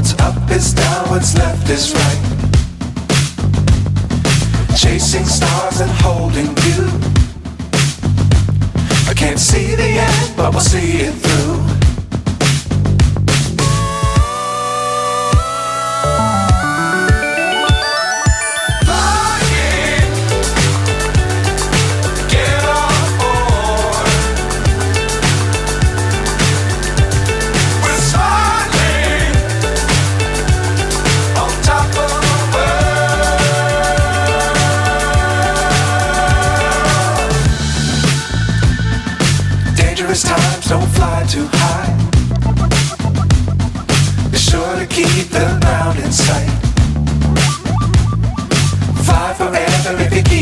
What's up is down, what's left is right. Chasing stars and holding you. I can't see the end, but we'll see it through. Dangerous times, don't fly too high. Be sure to keep the ground in sight. Fly forever if you keep